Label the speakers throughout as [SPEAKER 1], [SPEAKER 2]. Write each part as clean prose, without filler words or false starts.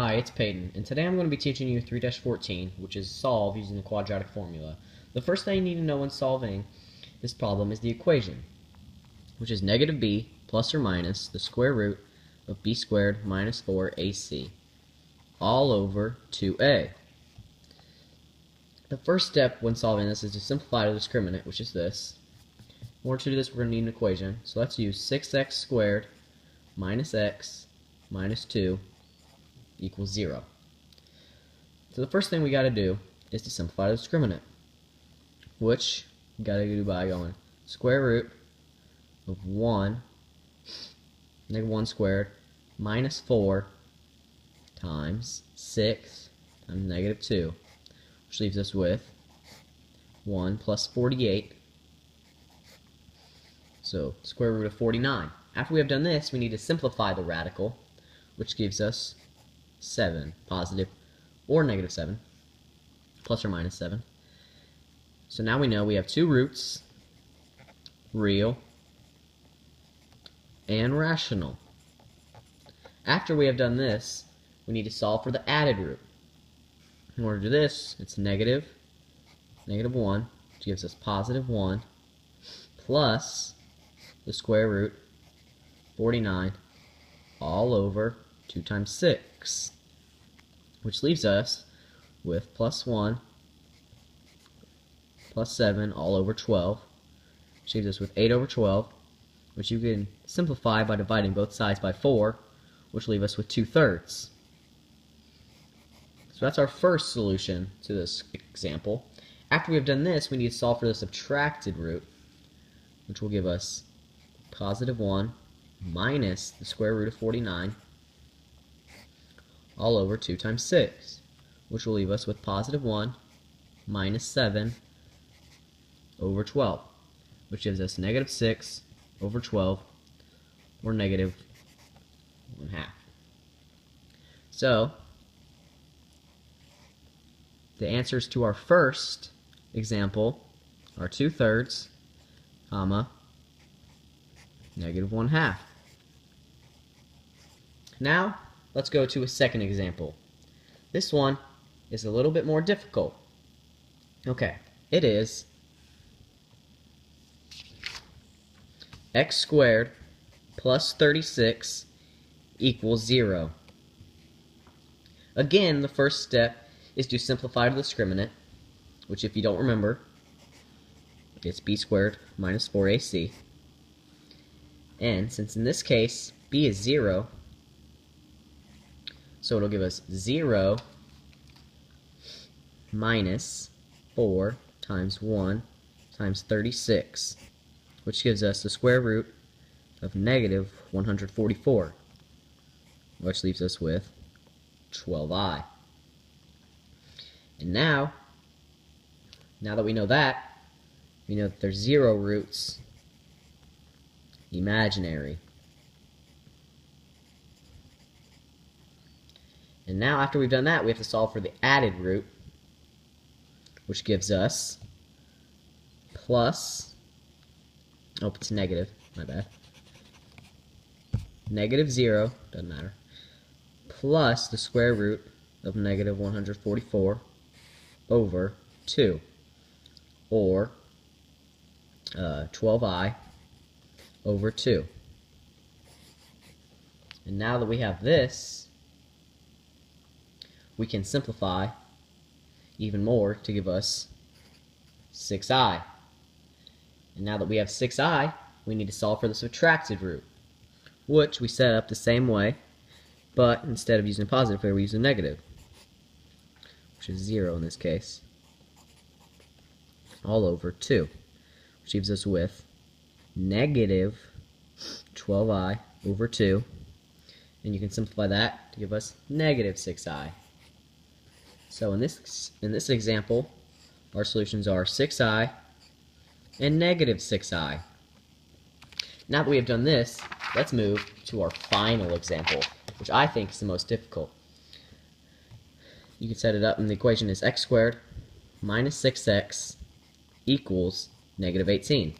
[SPEAKER 1] Hi, it's Peyton, and today I'm going to be teaching you 3-14, which is solve using the quadratic formula. The first thing you need to know when solving this problem is the equation, which is negative b plus or minus the square root of b squared minus 4ac, all over 2a. The first step when solving this is to simplify the discriminant, which is this. In order to do this, we're going to need an equation, so let's use 6x squared minus x minus 2 equals 0. So the first thing we got to do is to simplify the discriminant, which we got to do by going square root of negative 1 squared minus 4 times 6 times negative 2, which leaves us with 1 plus 48, so square root of 49. After we have done this, we need to simplify the radical, which gives us 7, positive or negative 7, plus or minus 7. So now we know we have two roots, real and rational. After we have done this, we need to solve for the added root. In order to do this, it's negative 1, which gives us positive 1, plus the square root, 49, all over 2 times 6, which leaves us with plus 1 plus 7 all over 12, which leaves us with 8 over 12, which you can simplify by dividing both sides by 4, which leaves us with 2/3. So that's our first solution to this example. After we have done this, we need to solve for the subtracted root, which will give us positive 1 minus the square root of 49 all over 2 times 6, which will leave us with positive 1 minus 7 over 12, which gives us negative 6 over 12, or negative 1/2. So the answers to our first example are 2/3, comma, negative 1/2. Now, let's go to a second example. This one is a little bit more difficult. Okay, it is x squared plus 36 equals 0. Again, the first step is to simplify the discriminant, which, if you don't remember, it's b squared minus 4ac. And since in this case b is 0, so it'll give us 0 minus 4 times 1 times 36, which gives us the square root of negative 144, which leaves us with 12i. And now that we know that, we know that there's 0 roots imaginary. And now, after we've done that, we have to solve for the added root, which gives us plus, oh, it's negative, my bad, negative 0, doesn't matter, plus the square root of negative 144 over 2, or 12i over 2. And now that we have this, we can simplify even more to give us 6i. And now that we have 6i, we need to solve for the subtracted root, which we set up the same way, but instead of using a positive here, we use a negative, which is 0 in this case, all over 2, which leaves us with negative 12i over 2, and you can simplify that to give us negative 6i. So in this example, our solutions are 6i and negative 6i. Now that we have done this, let's move to our final example, which I think is the most difficult. You can set it up, and the equation is x squared minus 6x equals negative 18.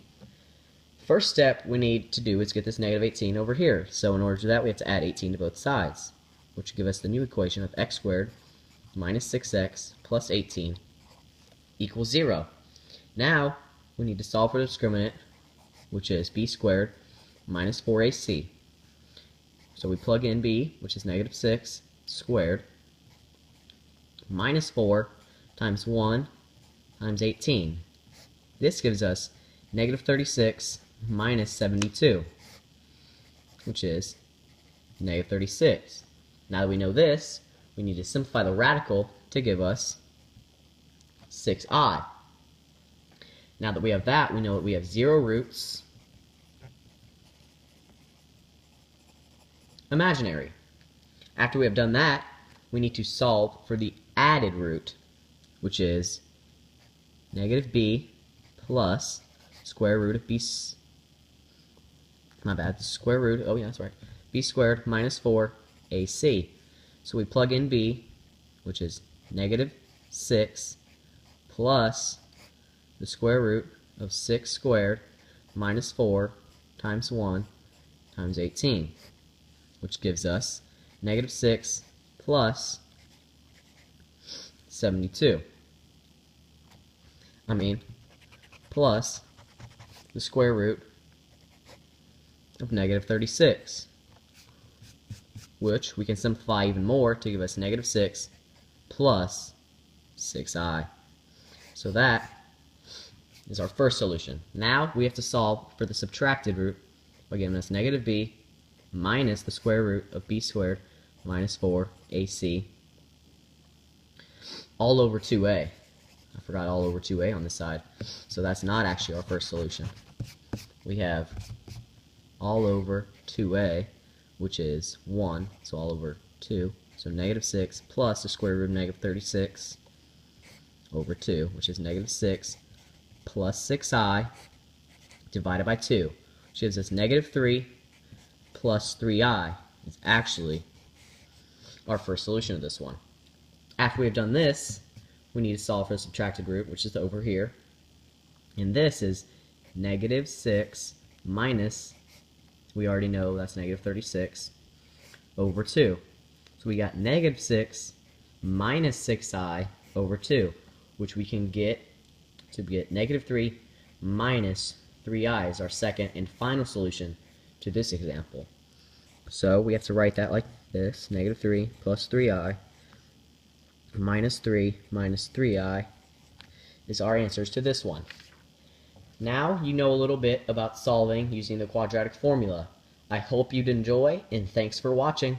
[SPEAKER 1] First step we need to do is get this negative 18 over here. So in order to do that, we have to add 18 to both sides. which will give us the new equation of x squared minus 6x plus 18 equals 0. Now, we need to solve for the discriminant, which is b squared minus 4ac. So we plug in b, which is negative 6 squared, minus 4 times 1 times 18. This gives us negative 36 minus 72, which is negative 36. Now that we know this, we need to simplify the radical to give us 6i. Now that we have that, we know that we have 0 roots imaginary. After we have done that, we need to solve for the added root, which is negative b plus square root of b, my bad, square root, oh yeah, that's right, b squared minus 4ac. So we plug in b, which is negative 6 plus the square root of 6 squared minus 4 times 1 times 18, which gives us negative 6 plus 72. Plus the square root of negative 36, which we can simplify even more to give us negative 6 plus 6i. So that is our first solution. Now we have to solve for the subtracted root by giving us negative b minus the square root of b squared minus 4ac all over 2a. I forgot all over 2a on this side. So that's not actually our first solution. We have all over 2a, which is 1, so all over 2. So negative 6 plus the square root of negative 36 over 2, which is negative 6 plus 6i divided by 2, which gives us negative 3 plus 3i. It's actually our first solution of this one. After we have done this, we need to solve for the subtracted root, which is over here. And this is negative 6 minus, we already know that's negative 36, over 2. So we got negative 6 minus 6i over 2, which we can get to get negative 3 minus 3i is our second and final solution to this example. So we have to write that like this, negative 3 plus 3i minus 3 minus 3i is our answers to this one. Now you know a little bit about solving using the quadratic formula. I hope you'd enjoy, and thanks for watching.